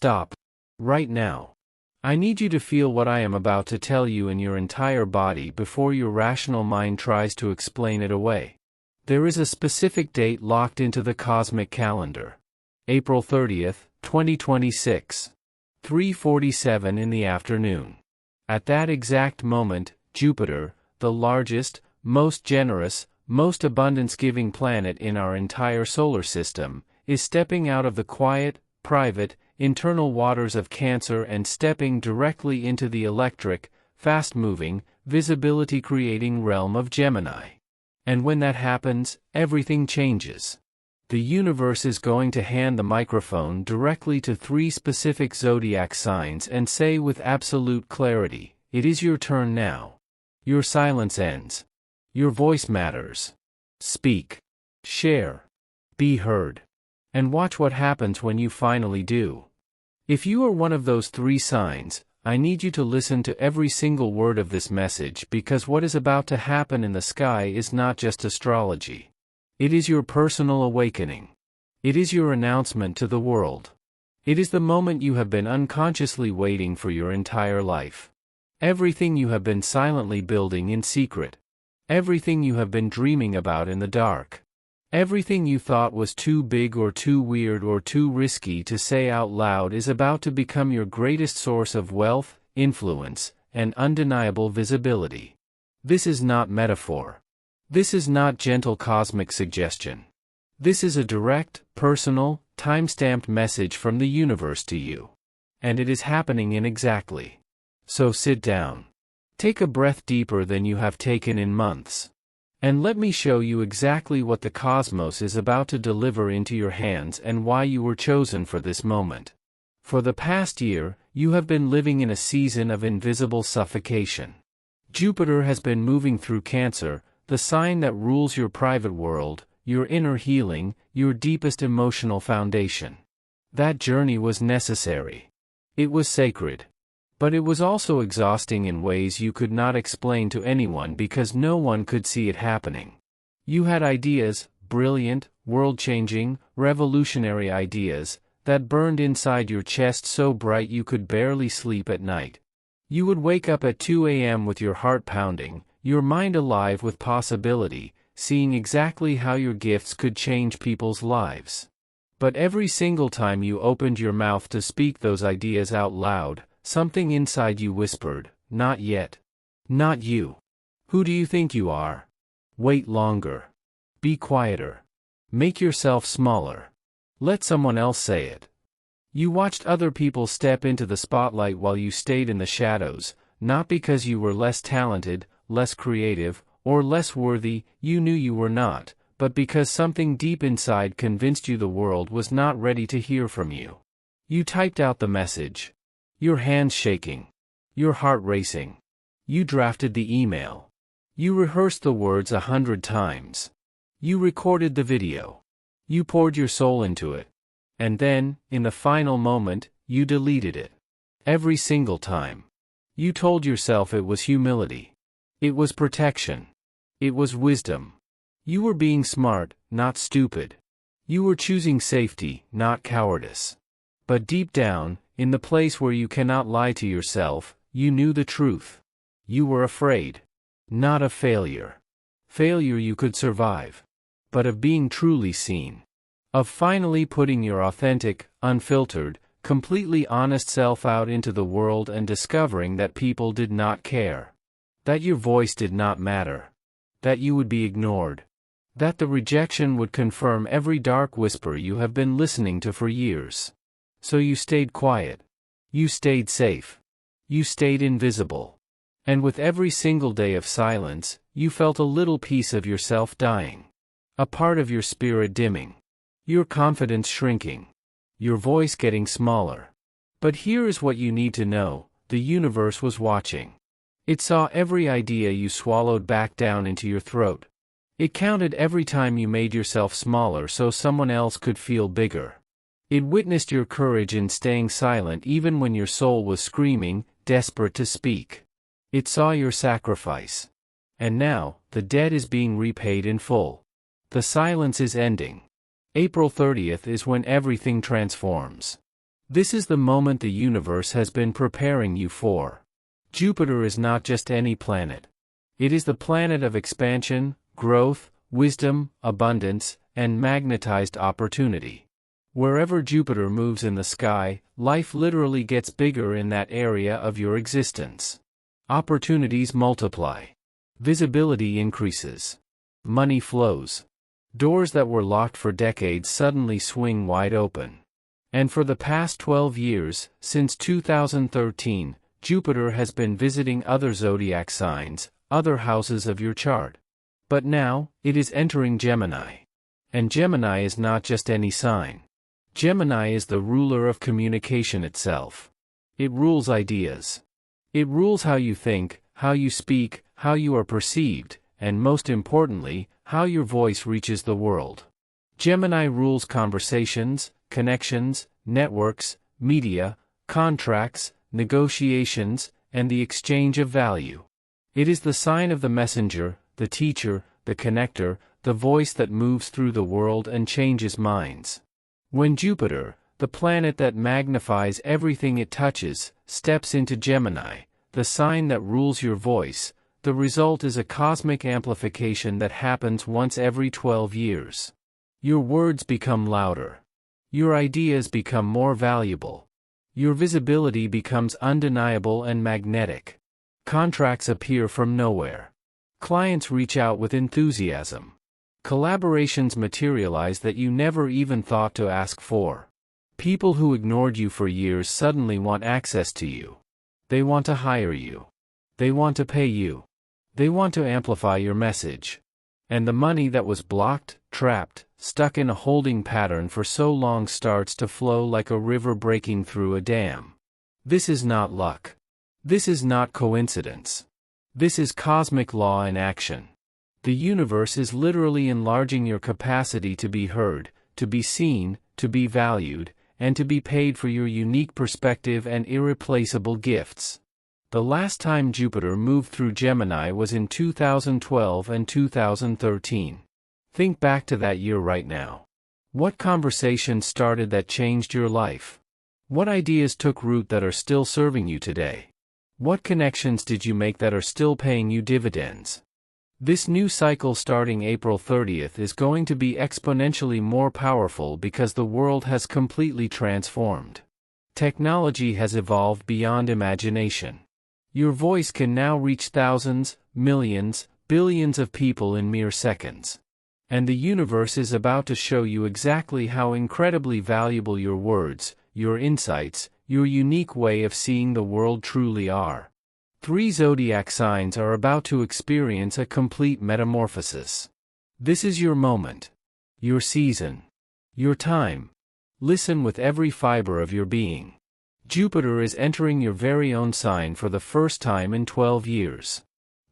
stop. Right now. I need you to feel what I am about to tell you in your entire body before your rational mind tries to explain it away. There is a specific date locked into the cosmic calendar. April 30th, 2026. 3:47 in the afternoon. At that exact moment, Jupiter, the largest, most generous, most abundance-giving planet in our entire solar system, is stepping out of the quiet, private, internal waters of Cancer and stepping directly into the electric, fast-moving, visibility-creating realm of Gemini. And when that happens, everything changes. The universe is going to hand the microphone directly to 3 specific zodiac signs and say with absolute clarity, "It is your turn now. Your silence ends. Your voice matters. Speak. Share. Be heard." And watch what happens when you finally do. If you are one of those 3 signs, I need you to listen to every single word of this message because what is about to happen in the sky is not just astrology. It is your personal awakening. It is your announcement to the world. It is the moment you have been unconsciously waiting for your entire life. Everything you have been silently building in secret. Everything you have been dreaming about in the dark. Everything you thought was too big or too weird or too risky to say out loud is about to become your greatest source of wealth, influence, and undeniable visibility. This is not metaphor. This is not gentle cosmic suggestion. This is a direct, personal, time-stamped message from the universe to you. And it is happening in exactly. So sit down. Take a breath deeper than you have taken in months. And let me show you exactly what the cosmos is about to deliver into your hands and why you were chosen for this moment. For the past year, you have been living in a season of invisible suffocation. Jupiter has been moving through Cancer, the sign that rules your private world, your inner healing, your deepest emotional foundation. That journey was necessary. It was sacred. But it was also exhausting in ways you could not explain to anyone because no one could see it happening. You had ideas, brilliant, world-changing, revolutionary ideas, that burned inside your chest so bright you could barely sleep at night. You would wake up at 2 a.m. with your heart pounding, your mind alive with possibility, seeing exactly how your gifts could change people's lives. But every single time you opened your mouth to speak those ideas out loud, something inside you whispered, "Not yet. Not you. Who do you think you are? Wait longer. Be quieter. Make yourself smaller. Let someone else say it." You watched other people step into the spotlight while you stayed in the shadows, not because you were less talented, less creative, or less worthy, you knew you were not, but because something deep inside convinced you the world was not ready to hear from you. You typed out the message. Your hands shaking. Your heart racing. You drafted the email. You rehearsed the words 100 times. You recorded the video. You poured your soul into it. And then, in the final moment, you deleted it. Every single time. You told yourself it was humility. It was protection. It was wisdom. You were being smart, not stupid. You were choosing safety, not cowardice. But deep down, in the place where you cannot lie to yourself, you knew the truth. You were afraid. Not of failure. Failure you could survive. But of being truly seen. Of finally putting your authentic, unfiltered, completely honest self out into the world and discovering that people did not care. That your voice did not matter. That you would be ignored. That the rejection would confirm every dark whisper you have been listening to for years. So you stayed quiet. You stayed safe. You stayed invisible. And with every single day of silence, you felt a little piece of yourself dying. A part of your spirit dimming. Your confidence shrinking. Your voice getting smaller. But here is what you need to know, the universe was watching. It saw every idea you swallowed back down into your throat. It counted every time you made yourself smaller so someone else could feel bigger. It witnessed your courage in staying silent even when your soul was screaming, desperate to speak. It saw your sacrifice. And now, the debt is being repaid in full. The silence is ending. April 30th is when everything transforms. This is the moment the universe has been preparing you for. Jupiter is not just any planet. It is the planet of expansion, growth, wisdom, abundance, and magnetized opportunity. Wherever Jupiter moves in the sky, life literally gets bigger in that area of your existence. Opportunities multiply. Visibility increases. Money flows. Doors that were locked for decades suddenly swing wide open. And for the past 12 years, since 2013, Jupiter has been visiting other zodiac signs, other houses of your chart. But now, it is entering Gemini. And Gemini is not just any sign. Gemini is the ruler of communication itself. It rules ideas. It rules how you think, how you speak, how you are perceived, and most importantly, how your voice reaches the world. Gemini rules conversations, connections, networks, media, contracts, negotiations, and the exchange of value. It is the sign of the messenger, the teacher, the connector, the voice that moves through the world and changes minds. When Jupiter, the planet that magnifies everything it touches, steps into Gemini, the sign that rules your voice, the result is a cosmic amplification that happens once every 12 years. Your words become louder. Your ideas become more valuable. Your visibility becomes undeniable and magnetic. Contracts appear from nowhere. Clients reach out with enthusiasm. Collaborations materialize that you never even thought to ask for. People who ignored you for years suddenly want access to you. They want to hire you. They want to pay you. They want to amplify your message. And the money that was blocked, trapped, stuck in a holding pattern for so long starts to flow like a river breaking through a dam. This is not luck. This is not coincidence. This is cosmic law in action. The universe is literally enlarging your capacity to be heard, to be seen, to be valued, and to be paid for your unique perspective and irreplaceable gifts. The last time Jupiter moved through Gemini was in 2012 and 2013. Think back to that year right now. What conversation started that changed your life? What ideas took root that are still serving you today? What connections did you make that are still paying you dividends? This new cycle starting April 30th is going to be exponentially more powerful because the world has completely transformed. Technology has evolved beyond imagination. Your voice can now reach thousands, millions, billions of people in mere seconds. And the universe is about to show you exactly how incredibly valuable your words, your insights, your unique way of seeing the world truly are. 3 zodiac signs are about to experience a complete metamorphosis. This is your moment. Your season. Your time. Listen with every fiber of your being. Jupiter is entering your very own sign for the first time in 12 years.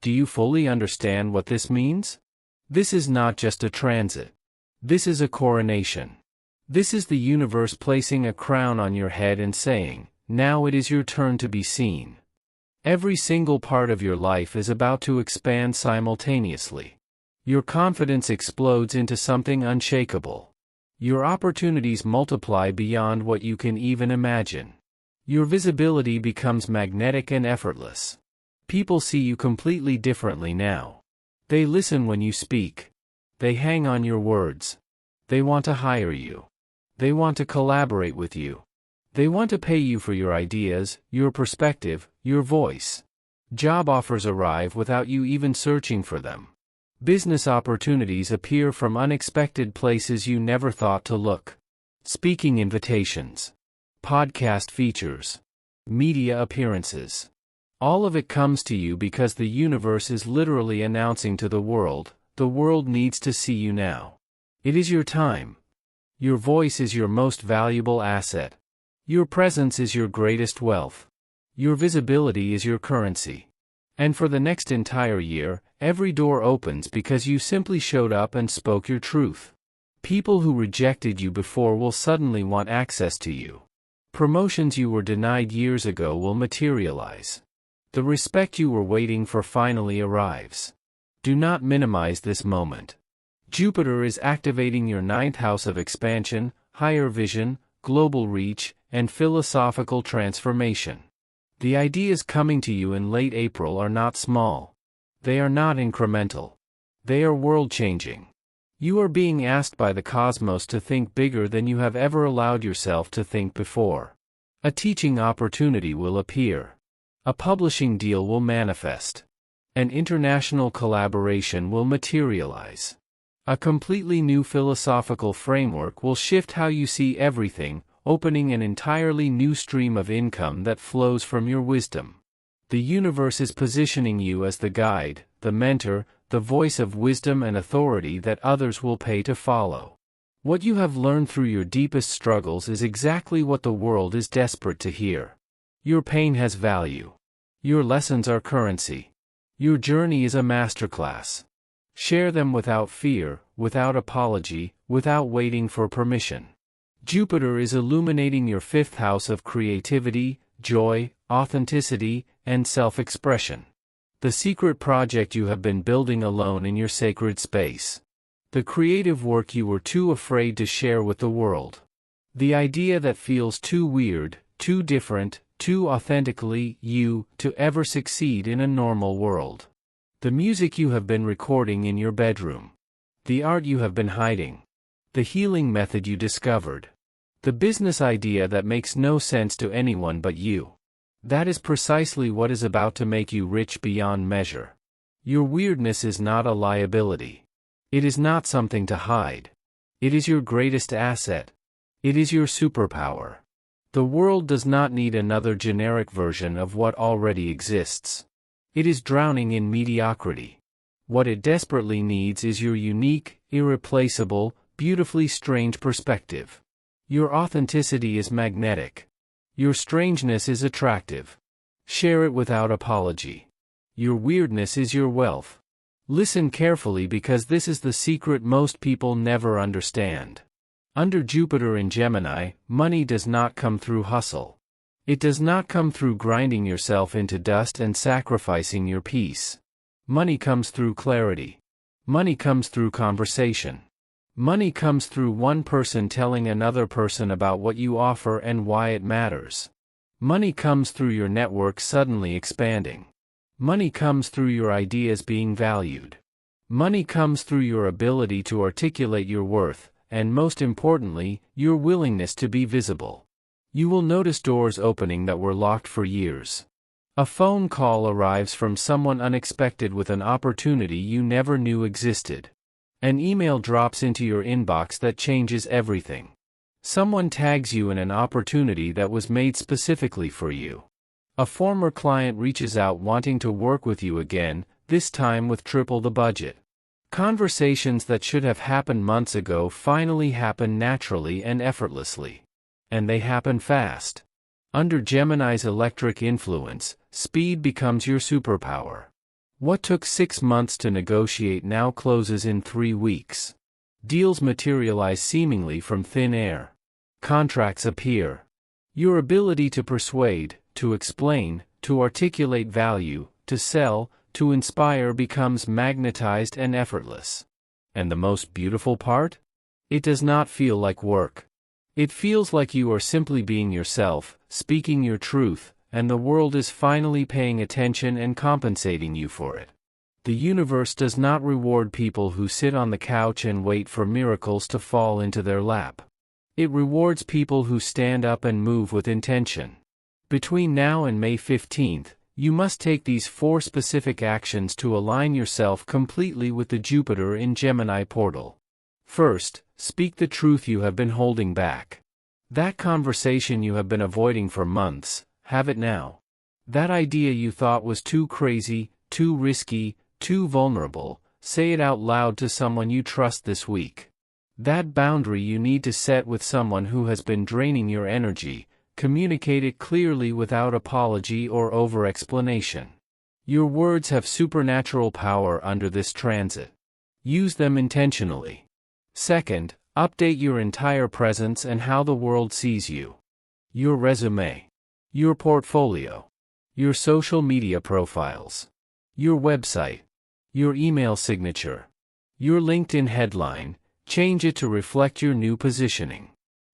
Do you fully understand what this means? This is not just a transit. This is a coronation. This is the universe placing a crown on your head and saying, now it is your turn to be seen. Every single part of your life is about to expand simultaneously. Your confidence explodes into something unshakable. Your opportunities multiply beyond what you can even imagine. Your visibility becomes magnetic and effortless. People see you completely differently now. They listen when you speak. They hang on your words. They want to hire you. They want to collaborate with you. They want to pay you for your ideas, your perspective, your voice. Job offers arrive without you even searching for them. Business opportunities appear from unexpected places you never thought to look. Speaking invitations. Podcast features. Media appearances. All of it comes to you because the universe is literally announcing to the world needs to see you now. It is your time. Your voice is your most valuable asset. Your presence is your greatest wealth. Your visibility is your currency. And for the next entire year, every door opens because you simply showed up and spoke your truth. People who rejected you before will suddenly want access to you. Promotions you were denied years ago will materialize. The respect you were waiting for finally arrives. Do not minimize this moment. Jupiter is activating your 9th house of expansion, higher vision, global reach, and philosophical transformation. The ideas coming to you in late April are not small. They are not incremental. They are world-changing. You are being asked by the cosmos to think bigger than you have ever allowed yourself to think before. A teaching opportunity will appear. A publishing deal will manifest. An international collaboration will materialize. A completely new philosophical framework will shift how you see everything, opening an entirely new stream of income that flows from your wisdom. The universe is positioning you as the guide, the mentor, the voice of wisdom and authority that others will pay to follow. What you have learned through your deepest struggles is exactly what the world is desperate to hear. Your pain has value. Your lessons are currency. Your journey is a masterclass. Share them without fear, without apology, without waiting for permission. Jupiter is illuminating your fifth house of creativity, joy, authenticity, and self-expression. The secret project you have been building alone in your sacred space. The creative work you were too afraid to share with the world. The idea that feels too weird, too different, too authentically you to ever succeed in a normal world. The music you have been recording in your bedroom. The art you have been hiding. The healing method you discovered. The business idea that makes no sense to anyone but you. That is precisely what is about to make you rich beyond measure. Your weirdness is not a liability. It is not something to hide. It is your greatest asset. It is your superpower. The world does not need another generic version of what already exists. It is drowning in mediocrity. What it desperately needs is your unique, irreplaceable, beautifully strange perspective. Your authenticity is magnetic. Your strangeness is attractive. Share it without apology. Your weirdness is your wealth. Listen carefully because this is the secret most people never understand. Under Jupiter in Gemini, money does not come through hustle. It does not come through grinding yourself into dust and sacrificing your peace. Money comes through clarity. Money comes through conversation. Money comes through one person telling another person about what you offer and why it matters. Money comes through your network suddenly expanding. Money comes through your ideas being valued. Money comes through your ability to articulate your worth, and most importantly, your willingness to be visible. You will notice doors opening that were locked for years. A phone call arrives from someone unexpected with an opportunity you never knew existed. An email drops into your inbox that changes everything. Someone tags you in an opportunity that was made specifically for you. A former client reaches out wanting to work with you again, this time with triple the budget. Conversations that should have happened months ago finally happen naturally and effortlessly. And they happen fast. Under Gemini's electric influence, speed becomes your superpower. What took 6 months to negotiate now closes in 3 weeks. Deals materialize seemingly from thin air. Contracts appear. Your ability to persuade, to explain, to articulate value, to sell, to inspire becomes magnetized and effortless. And the most beautiful part? It does not feel like work. It feels like you are simply being yourself, speaking your truth, and the world is finally paying attention and compensating you for it. The universe does not reward people who sit on the couch and wait for miracles to fall into their lap. It rewards people who stand up and move with intention. Between now and May 15th, you must take these 4 specific actions to align yourself completely with the Jupiter in Gemini portal. First, speak the truth you have been holding back. That conversation you have been avoiding for months, have it now. That idea you thought was too crazy, too risky, too vulnerable, say it out loud to someone you trust this week. That boundary you need to set with someone who has been draining your energy, communicate it clearly without apology or over-explanation. Your words have supernatural power under this transit. Use them intentionally. Second, update your entire presence and how the world sees you. Your resume. Your portfolio. Your social media profiles. Your website. Your email signature. Your LinkedIn headline, change it to reflect your new positioning.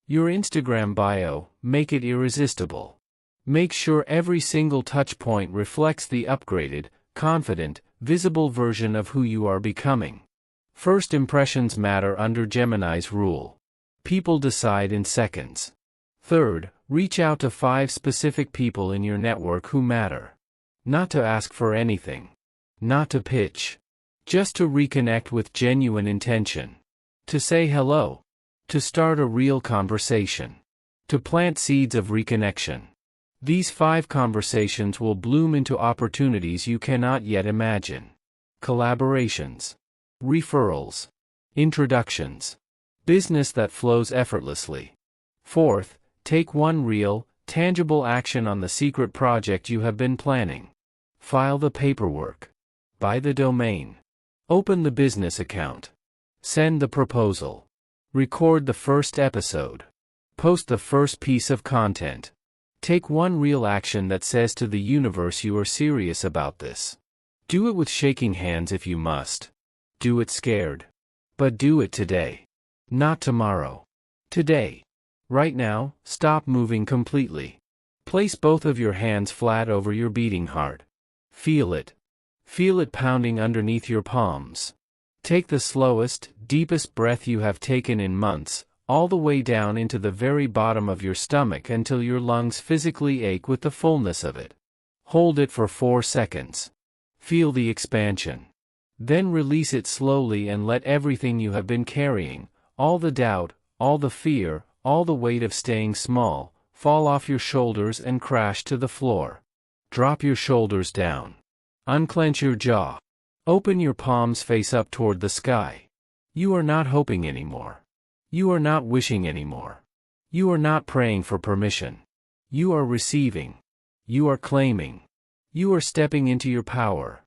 Your Instagram bio, make it irresistible. Make sure every single touch point reflects the upgraded, confident, visible version of who you are becoming. First impressions matter under Gemini's rule. People decide in seconds. Third, reach out to 5 specific people in your network who matter. Not to ask for anything. Not to pitch. Just to reconnect with genuine intention. To say hello. To start a real conversation. To plant seeds of reconnection. These 5 conversations will bloom into opportunities you cannot yet imagine. Collaborations. Referrals. Introductions. Business that flows effortlessly. Fourth, take one real, tangible action on the secret project you have been planning. File the paperwork. Buy the domain. Open the business account. Send the proposal. Record the first episode. Post the first piece of content. Take one real action that says to the universe you are serious about this. Do it with shaking hands if you must. Do it scared. But do it today. Not tomorrow. Today. Right now, stop moving completely. Place both of your hands flat over your beating heart. Feel it. Feel it pounding underneath your palms. Take the slowest, deepest breath you have taken in months, all the way down into the very bottom of your stomach until your lungs physically ache with the fullness of it. Hold it for 4 seconds. Feel the expansion. Then release it slowly and let everything you have been carrying, all the doubt, all the fear, all the weight of staying small, fall off your shoulders and crash to the floor. Drop your shoulders down. Unclench your jaw. Open your palms face up toward the sky. You are not hoping anymore. You are not wishing anymore. You are not praying for permission. You are receiving. You are claiming. You are stepping into your power.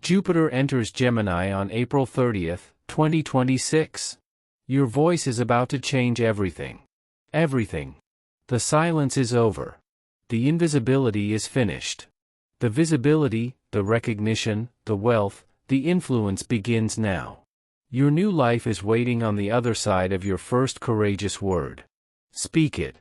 Jupiter enters Gemini on April 30th, 2026. Your voice is about to change everything. Everything. The silence is over. The invisibility is finished. The visibility, the recognition, the wealth, the influence begins now. Your new life is waiting on the other side of your first courageous word. Speak it.